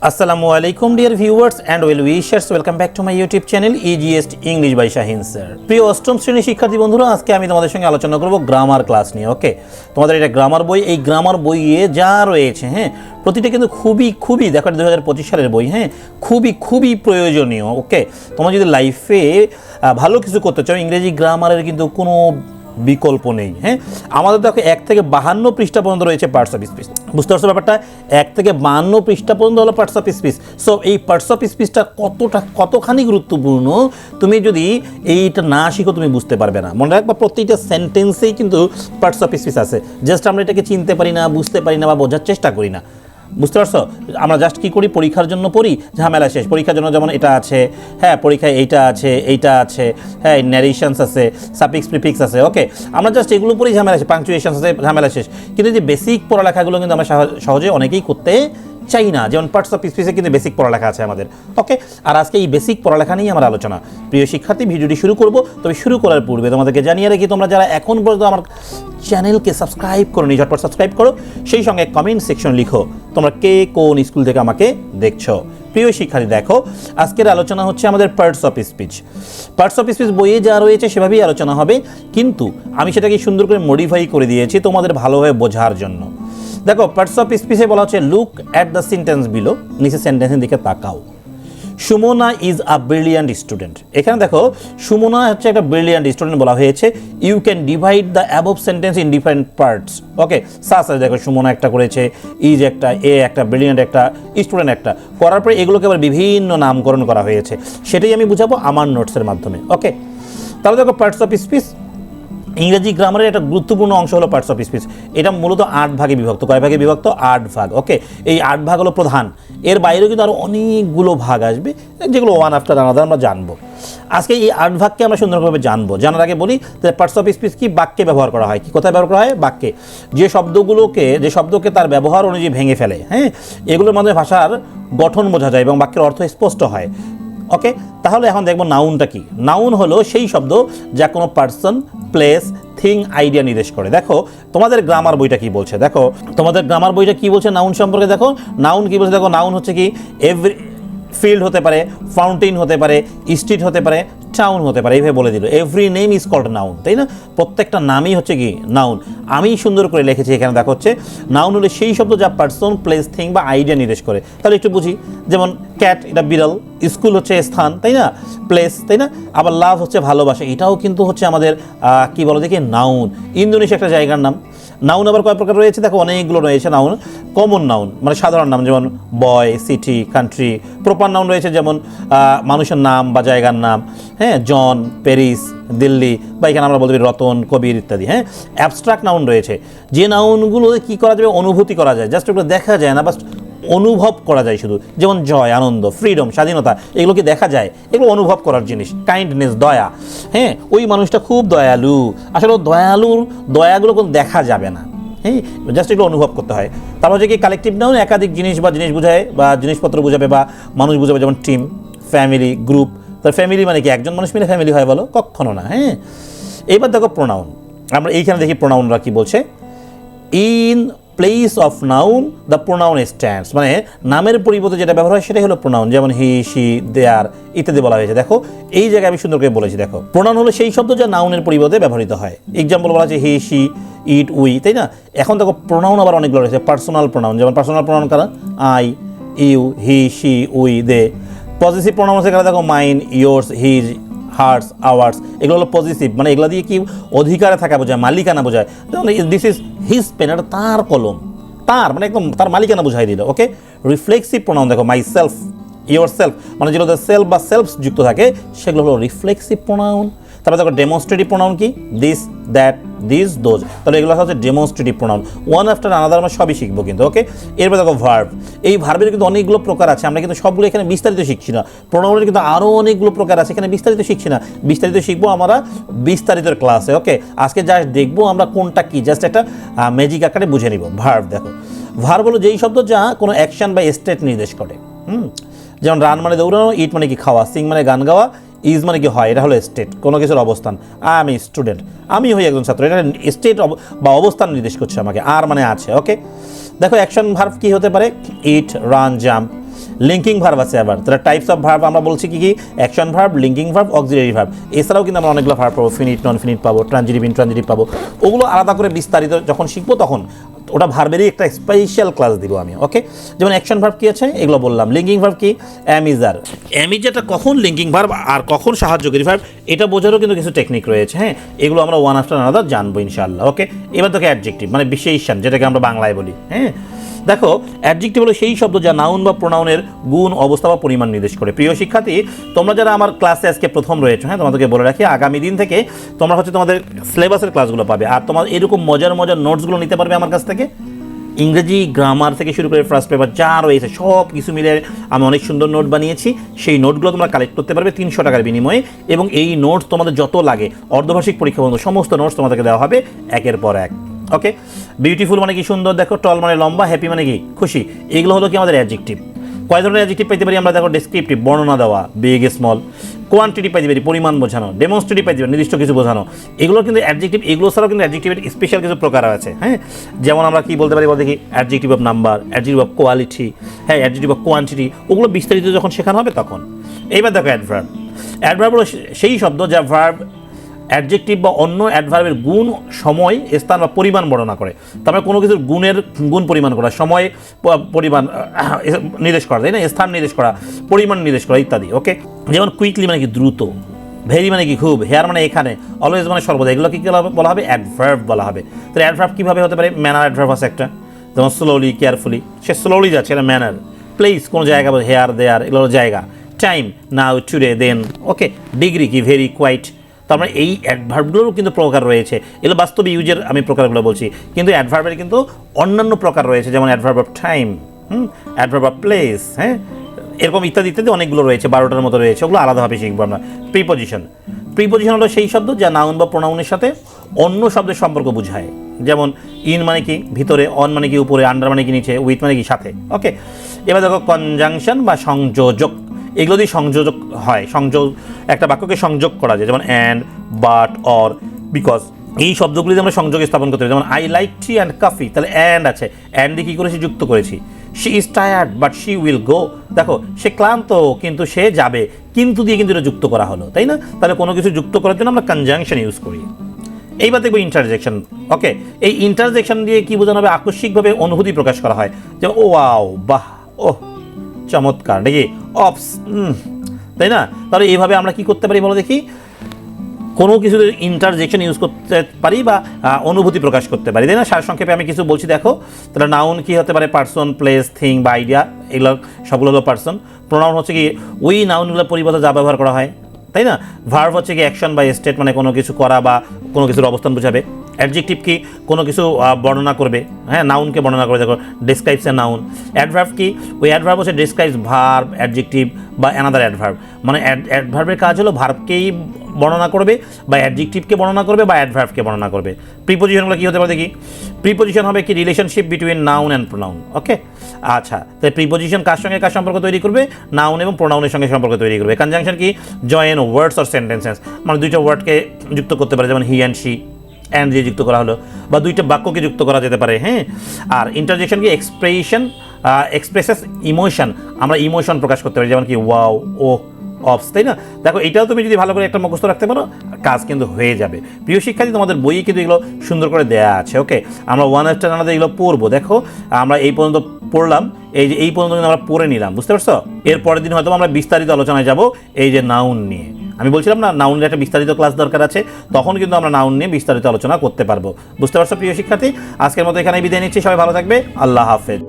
Assalamu alaikum dear viewers and well wishers, welcome back to my YouTube channel Easiest English by Shahin sir. প্রিয় অষ্টম শ্রেণীর শিক্ষার্থী বন্ধুরা, আজকে আমি তোমাদের সঙ্গে আলোচনা করব গ্রামার ক্লাস নিয়ে। ওকে, তোমাদের এটা গ্রামার বই, এই গ্রামার বইয়ে যা রয়েছে প্রতিটা কিন্তু খুবই দেখো 2025 সালের বই, খুবই প্রয়োজনীয়। ওকে, তোমরা যদি লাইফে ভালো কিছু করতে চাও, ইংরেজি গ্রামারের কিন্তু কোনো বিকল্প নেই। আমাদের দেখো 1 থেকে 52 পৃষ্ঠা পর্যন্ত রয়েছে পার্টস অফ স্পিচ। বুঝতে পারছো ব্যাপারটা? 1 থেকে 52 পৃষ্ঠা পর্যন্ত হলো পার্টস অফ স্পিচ। সো এই পার্টস অফ স্পিচটা কতখানি গুরুত্বপূর্ণ, তুমি যদি এইটা না শিখো তুমি বুঝতে পারবে না। মনে রাখবা, প্রত্যেকটা সেন্টেন্সেই কিন্তু পার্টস অফ স্পিচ আছে, জাস্ট আমরা এটাকে চিনতে পারি না, বুঝতে পারি না বা বোঝার চেষ্টা করি না। বুঝতে পারছো? আমরা জাস্ট কী করি, পরীক্ষার জন্য পড়ি, ঝামেলা শেষ। পরীক্ষার জন্য যেমন এটা আছে, পরীক্ষায় এইটা আছে, ন্যারেশনস আছে, সাফিক্স প্রিফিক্স আছে। ওকে, আমরা জাস্ট এগুলো পড়ি, ঝামেলা শেষ। পাংচুয়েশনস আছে, ঝামেলা শেষ। কিন্তু যে বেসিক পড়ালেখাগুলো কিন্তু আমরা সহজে অনেকেই করতে চাই না। যেমন পার্টস অফ স্পিচে কিন্তু বেসিক পড়ালেখা আছে আমাদের। ওকে, আর আজকে এই বেসিক পড়ালেখা নিয়ে আমার আলোচনা। প্রিয় শিক্ষার্থী, ভিডিওটি শুরু করব, তবে শুরু করার পূর্বে তোমাদেরকে জানিয়ে রাখি, তোমরা যারা এখন পর্যন্ত আমার চ্যানেলকে সাবস্ক্রাইব করো নি, ঝটপট সাবস্ক্রাইব করো। সেই সঙ্গে কমেন্ট সেকশন লিখো তোমরা কে কোন স্কুল থেকে আমাকে দেখছো। প্রিয় শিক্ষার্থী, দেখো আজকের আলোচনা হচ্ছে আমাদের parts of speech. Parts of speech বইয়ে যা রয়েছে সেভাবেই আলোচনা হবে, কিন্তু আমি সেটাকে সুন্দর করে মডিফাই করে দিয়েছি তোমাদের ভালোভাবে বোঝার জন্য। দেখো, পার্টস অফ স্পিচে বলা হচ্ছে look at the sentence below, নিচে সেন্টেন্সের দিকে তাকাও। Sumana is a brilliant student. এখানে দেখো, সুমনা হচ্ছে একটা ব্রিলিয়ান্ট স্টুডেন্ট বলা হয়েছে। You can divide the above sentence in different parts. Okay, দেখো সুমনা একটা করেছে, ইজ একটা, এ একটা, ব্রিলিয়ান্ট একটা, স্টুডেন্ট একটা, করার পরে এগুলোকে আবার বিভিন্ন নামকরণ করা হয়েছে। সেটাই আমি বুঝাবো আমার নোটসের মাধ্যমে। ওকে, তাহলে দেখো পার্টস অফ স্পিচ, ইংরেজি গ্রামারের একটা গুরুত্বপূর্ণ অংশ হলো পার্টস অফ স্পিচ। এটা মূলত 8 ভাগে বিভক্ত। কয় ভাগে বিভক্ত? 8 ভাগ। ওকে, এই 8 ভাগ হলো প্রধান, এর বাইরেও কিন্তু আরও অনেকগুলো ভাগ আসবে, যেগুলো ওয়ান আফটার আনাদার আমরা জানবো। আজকে এই 8 ভাগকে আমরা সুন্দরভাবে জানবো। জানার আগে বলি যে পার্টস অফ স্পিচ কি, বাক্যে ব্যবহার করা হয়। কি কোথায় ব্যবহার করা হয়? বাক্যে। যে শব্দকে তার ব্যবহার অনুযায়ী ভেঙে ফেলে, এগুলোর মাধ্যমে ভাষার গঠন বোঝা যায় এবং বাক্যের অর্থ স্পষ্ট হয়। ওকে, তাহলে এখন দেখবো নাউনটা কি। নাউন হলো সেই শব্দ যা কোনো পার্সন, প্লেস, থিং, আইডিয়া নির্দেশ করে। দেখো তোমাদের গ্রামার বইটা কি বলছে, দেখো তোমাদের গ্রামার বইটা কি বলছে নাউন সম্পর্কে। দেখো নাউন কি বলছে, দেখো নাউন হচ্ছে কি, এভরি ফিল্ড হতে পারে, ফাউন্টেন হতে পারে, স্ট্রিট হতে পারে, টাউন হতে পারে, এইভাবে বলে দিল। Every name is called noun, তাই না? প্রত্যেকটা নামই হচ্ছে কি নাউন। আমি সুন্দর করে লিখেছি এখানে, দেখো হচ্ছে নাউন হলো সেই শব্দ যা পার্সন, প্লেস, থিং বা আইডিয়া নির্দেশ করে। তাহলে একটু বুঝি, যেমন ক্যাট, এটা বিড়াল, স্কুল হচ্ছে স্থান, তাই না, প্লেস, তাই না? আবার লাভ হচ্ছে ভালোবাসা, এটাও কিন্তু হচ্ছে আমাদের কি বলো দেখি, নাউন। ইন্দোনেশিয়া একটা জায়গার নাম। নাউন আবার কয় প্রকার রয়েছে? দেখো অনেকগুলো রয়েছে নাউন। কমন নাউন মানে সাধারণ নাম, যেমন বয়, সিটি, কান্ট্রি। প্রপার নাউন রয়েছে যেমন মানুষের নাম বা জায়গার নাম, জন, প্যারিস, দিল্লি, বা এখানে আমরা বলতে পারি রতন, কবির ইত্যাদি। অ্যাবস্ট্রাক্ট নাউন রয়েছে, যে নাউনগুলো কি করা যাবে, অনুভূতি করা যায়, জাস্ট এগুলো দেখা যায় না, বাস অনুভব করা যায় শুধু। যেমন জয়, আনন্দ, ফ্রিডম, স্বাধীনতা, এগুলো কি দেখা যায়? এগুলো অনুভব করার জিনিস। কাইন্ডনেস, দয়া, ওই মানুষটা খুব দয়ালু। আসলে দয়াগুলো কোনো দেখা যাবে না, জাস্ট এগুলো অনুভব করতে হয়। তারপর হচ্ছে কি কালেকটিভ নাউন, একাধিক জিনিস বা জিনিস বোঝায় বা জিনিসপত্র বোঝাবে বা মানুষ বোঝাবে, যেমন টিম, ফ্যামিলি, গ্রুপ। তার ফ্যামিলি মানে কি একজন মানুষ মিলে ফ্যামিলি হয় বলো? কখনো না। এবার দেখো প্রোনাউন, আমরা এইখানে দেখি প্রোনাউনরা কি বলছে। In place of noun the pronoun stands, মানে নামের পরিবর্তে যেটা ব্যবহার হয় সেটাই হলো প্রোনাউন। যেমন হি, শি, দেয়ার ইত্যাদি বলা হয়েছে। দেখো এই জায়গায় আমি সুন্দর করে বলেছি। দেখো প্রোনাউন হলো সেই শব্দ যা নাউনের পরিবর্তে ব্যবহৃত হয়। এক্সাম্পল বলা আছে হি, শি, ইট, উই, তাই না? এখন দেখো প্রোনাউন আবার অনেকগুলো রয়েছে। পার্সোনাল প্রোনাউন, যেমন পার্সোনাল প্রোনাউন কারা? I, you, he, she, we, they. Positive pronoun আছে কারা? দেখো mine, yours, his, hers, ours. এগুলো হলো পজিটিভ, মানে এগুলো দিয়ে কি অধিকারে থাকা বোঝায়, মালিকানা বোঝায়। দিস ইজ হিজ পেন, এটা তার কলম, তার মানে একদম তার মালিকানা বোঝাই দিল। ওকে, রিফ্লেক্সিভ প্রোনাউন দেখো মাই সেলফ, ইয়োর সেলফ, মানে যেগুলো সেলফ বা সেলফস যুক্ত থাকে সেগুলো হলো রিফ্লেক্সিভ প্রোনাউন। তারপরে দেখো ডেমনস্ট্রেটিভ প্রোনাউন কি? This, that, this, those. তাহলে এগুলো হচ্ছে demonstrative pronoun. One after another আমরা সবই শিখবো কিন্তু। ওকে, এরপর দেখো ভার্ব। এই ভার্বের কিন্তু অনেকগুলো প্রকার আছে, আমরা কিন্তু সবগুলো এখানে বিস্তারিত শিখছি না। প্রোনাউনের কিন্তু আরও অনেকগুলো প্রকার আছে, এখানে বিস্তারিত শিখছি না। বিস্তারিত শিখবো আমরা বিস্তারিতের ক্লাসে। ওকে, আজকে জাস্ট দেখবো আমরা কোনটা কি, জাস্ট একটা ম্যাজিক আকারে বুঝে নিব। ভার্ব দেখো, ভার্ব হলো যেই শব্দ যা কোনো অ্যাকশন বা স্টেট নির্দেশ করে। যেমন রান মানে দৌড়ানো, ইট মানে কি খাওয়া, সিং মানে গান গাওয়া, ইজ মানে কি হয়, এটা হলো স্টেট, কোনো কিছুর অবস্থান। আমি স্টুডেন্ট, আমি হই একজন ছাত্র, এটা স্টেট বা অবস্থান নির্দেশ করছে আমাকে। আর মানে আছে। ওকে, দেখো অ্যাকশন ভার্ব কি হতে পারে? ইট, রান, জাম্প, লিঙ্কিং ভার্ব আছে আবার। তাহলে টাইপস অফ ভার্ব আমরা বলছি কি action verb, linking verb, auxiliary verb. এছাড়াও কিন্তু আমরা অনেকগুলো ভার্ব পাবো, ফিনিট, নন ফিনিট পাবো, ট্রানজিটিভ, ইনট্রানজিটিভ পাবো। ওগুলো আলাদা করে বিস্তারিত যখন শিখবো তখন ওটা ভার্বেরই একটা স্পেশাল ক্লাস দিব আমি, ওকে। যেমন অ্যাকশন ভার্ব কি আছে এগুলো বললাম। লিঙ্কিং ভার্ব কি am is R. Am is এটা কখন লিঙ্কিং ভার্ব আর কখন সাহায্যকারী ভার্ব এটা বোঝারও কিন্তু কিছু টেকনিক রয়েছে, হ্যাঁ। এগুলো আমরা ওয়ান আফটার আনাদার জানবো ইনশাআল্লাহ, ওকে। এবার দেখো অ্যাডজেক্টিভ মানে বিশেষণ, যেটাকে আমরা বাংলায় বলি, হ্যাঁ। দেখো অ্যাডজেক্টিভ হলো সেই শব্দ যা নাউন বা প্রোনাউনের গুণ, অবস্থা বা পরিমাণ নির্দেশ করে। প্রিয় শিক্ষার্থী, তোমরা যারা আমার ক্লাসে আজকে প্রথম রয়েছে, হ্যাঁ, তোমাদেরকে বলে রাখি আগামী দিন থেকে তোমরা হচ্ছে তোমাদের সিলেবাসের ক্লাসগুলো পাবে, আর তোমার এরকম মজার মজার নোটসগুলো নিতে পারবে আমার কাছ থেকে। ইংরেজি গ্রামার থেকে শুরু করে ফার্স্ট পেপার যা রয়েছে সব কিছু মিলে আমি অনেক সুন্দর নোট বানিয়েছি। সেই নোটগুলো তোমরা কালেক্ট করতে পারবে 300 টাকার বিনিময়ে, এবং এই নোটস তোমাদের যত লাগে অর্ধবার্ষিক পরীক্ষা বন্ধু সমস্ত নোটস তোমাদেরকে দেওয়া হবে একের পর এক, ওকে। বিউটিফুল মানে কি সুন্দর, দেখো। টল মানে লম্বা, হ্যাপি মানে কি খুশি। এগুলো হলো কি আমাদের অ্যাডজেক্টিভ। কয় ধরনের অ্যাডজেক্টিভ পাইতে পারি আমরা, দেখো। ডেসক্রিপটিভ বর্ণনা দেওয়া, বিগ স্মল। কোয়ান্টিটি পাইতে পারি পরিমাণ বোঝানো, ডেমনস্ট্রেটিভ পাইতে পারি নির্দিষ্ট কিছু বোঝানো। এগুলো কিন্তু অ্যাডজেক্টিভ। এগুলো ছাড়াও কিন্তু অ্যাডজেক্টিভের স্পেশাল কিছু প্রকার আছে, হ্যাঁ। যেমন আমরা কি বলতে পারি বলতে কি adjective of number, adjective of quality, হ্যাঁ, অ্যাডজেক্টিভ অফ কোয়ান্টিটি। ওগুলো বিস্তারিত যখন শেখানো হবে তখন। এইবার দেখো অ্যাডভার্ব। অ্যাডভার্ব হলো সেই শব্দ যা ভার্ব, অ্যাডজেক্টিভ বা অন্য অ্যাডভার্বের গুণ, সময়, স্থান বা পরিমাণ বর্ণনা করে। তারপরে কোনো কিছুর গুণ পরিমাণ করা, সময় পরিমাণ নির্দেশ করা, তাই না, স্থান নির্দেশ করা, পরিমাণ নির্দেশ করা ইত্যাদি, ওকে। যেমন কুইকলি মানে কি দ্রুত, ভেরি মানে কি খুব, হেয়ার মানে এখানে, অলওয়েজ মানে সর্বদা। এগুলো কি বলা হবে অ্যাডভার্ব বলা হবে। তো অ্যাডভার্ব কীভাবে হতে পারে, ম্যানার অ্যাডভার্ব আছে একটা, যেমন স্লোলি, কেয়ারফুলি, সে স্লোলি যাচ্ছে, এটা ম্যানার। প্লেস কোনো জায়গা, হেয়ার, দেয়ার, এগুলো জায়গা। টাইম নাও, টুডে, দেন, ওকে। ডিগ্রি কি ভেরি, কোয়াইট। তার মানে এই অ্যাডভার্বগুলোরও কিন্তু প্রকার রয়েছে। এগুলো বাস্তবে ইউজের আমি প্রকারগুলো বলছি, কিন্তু অ্যাডভার্বের কিন্তু অন্যান্য প্রকার রয়েছে, যেমন adverb of time, adverb of place, হ্যাঁ, এরকম ইত্যাদি ইত্যাদি অনেকগুলো রয়েছে, 12টার মতো রয়েছে। ওগুলো আলাদাভাবে শিখবো আমরা। প্রিপোজিশন। প্রিপোজিশন হলো সেই শব্দ যা নাউন বা প্রোনাউনের সাথে অন্য শব্দের সম্পর্ক বোঝায়। যেমন ইন মানে কি ভিতরে, অন মানে কি উপরে, আন্ডার মানে কি নিচে, উইথ মানে কি সাথে, ওকে। এবার দেখো কনজাংশন বা সংযোজক। এগুলো দিয়ে সংযোজক হয়, একটা বাক্যকে সংযোগ করা যায়, যেমন অ্যান্ড, বাট, অর, বিকজ। এই শব্দগুলি আমরা সংযোগ স্থাপন করতে পারি। যেমন I like tea and coffee, তাহলে অ্যান্ড আছে, অ্যান্ড দিয়ে কী করেছি যুক্ত করেছি। She is tired but she will go, দেখো সে ক্লান্ত কিন্তু সে যাবে, কিন্তু দিয়ে কিন্তু এটা যুক্ত করা হলো, তাই না। তাহলে কোনো কিছু যুক্ত করার জন্য আমরা কনজাংশন ইউজ করি। এইবার দেখবো ইন্টারজেকশন, ওকে। এই ইন্টারজেকশন দিয়ে কী বোঝানো হবে, আকস্মিকভাবে অনুভূতি প্রকাশ করা হয়, যে ও ওয়াও, বাহ, ওহ, চমৎকার, দেখি, অপস, তাই না। তাহলে এইভাবে আমরা কি করতে পারি বলো দেখি, কোনো কিছু ইন্টারজেকশন ইউজ করতে পারি বা অনুভূতি প্রকাশ করতে পারি, তাই না। সারসংক্ষেপে আমি কিছু বলছি, দেখো। তাহলে নাউন কি হতে পারে, পার্সন, প্লেস, থিং বা আইডিয়া, এগুলো সবগুলো হলো পার্সন। প্রোনাউন হচ্ছে কি ওই নাউনগুলো পরিবর্তে যা ব্যবহার করা হয়, তাই না। ভার্ব হচ্ছে কি অ্যাকশন বা স্টেট, মানে কোনো কিছু করা বা কোনো কিছুর অবস্থান বোঝাবে। অ্যাডজেক্টিভ কি কোনো কিছু বর্ণনা করবে, হ্যাঁ, নাউনকে বর্ণনা করবে, দেখো ডেসক্রাইবস এ নাউন। অ্যাডভার্ব কি ওই অ্যাডভার্ব হচ্ছে ডেসক্রাইবস ভার্ব, অ্যাডজেক্টিভ বা অ্যানাদার অ্যাডভার্ব, মানে অ্যাডভার্বের কাজ হলো ভার্বকেই বর্ণনা করবে বা অ্যাডজেক্টিভকে বর্ণনা করবে বা অ্যাডভার্বকে বর্ণনা করবে। প্রিপোজিশনগুলো কী হতে পারে দেখি। প্রিপোজিশন হবে কি relationship between noun and pronoun, okay. আচ্ছা, তাই প্রিপোজিশন কার সঙ্গে কার সম্পর্ক তৈরি করবে, নাউন এবং প্রোনাউনের সঙ্গে সম্পর্ক তৈরি করবে। কনজাংশন কি জয়েন ওয়ার্ডস অর সেন্টেন্সেস, মানে দুইটা ওয়ার্ডকে যুক্ত করতে পারে, যেমন হি অ্যান্ড শি, অ্যান্ড দিয়ে যুক্ত করা হলো, বা দুইটা বাক্যকে যুক্ত করা যেতে পারে, হ্যাঁ। আর ইন্টারজেকশন কি এক্সপ্রেসেস ইমোশন, আমরা ইমোশন প্রকাশ করতে পারি, যেমন কি ওয়াও, ও, অপস, তাই না। দেখো এটাও তুমি যদি ভালো করে একটা মুখস্থ রাখতে পারো কাজ কিন্তু হয়ে যাবে। প্রিয় শিক্ষার্থী, তোমাদের বইয়ে কিন্তু এগুলো সুন্দর করে দেওয়া আছে, ওকে। আমরা ওয়ান আফটার আনাদার এগুলো পড়বো। দেখো আমরা এই পর্যন্ত পড়লাম, এই পর্যন্ত কিন্তু আমরা পড়ে নিলাম, বুঝতে পারছো। এর পরের দিন হয়তো আমরা বিস্তারিত আলোচনায় যাব এই যে নাউন নিয়ে। আমি বলছিলাম না নাউনের একটা বিস্তারিত ক্লাস দরকার আছে, তখন কিন্তু আমরা নাউন নিয়ে বিস্তারিত আলোচনা করতে পারবো, বুঝতে পারছো প্রিয় শিক্ষার্থী। আজকের মতো এখানে বিদায় নিচ্ছি, সবাই ভালো থাকবে, আল্লাহ হাফেজ।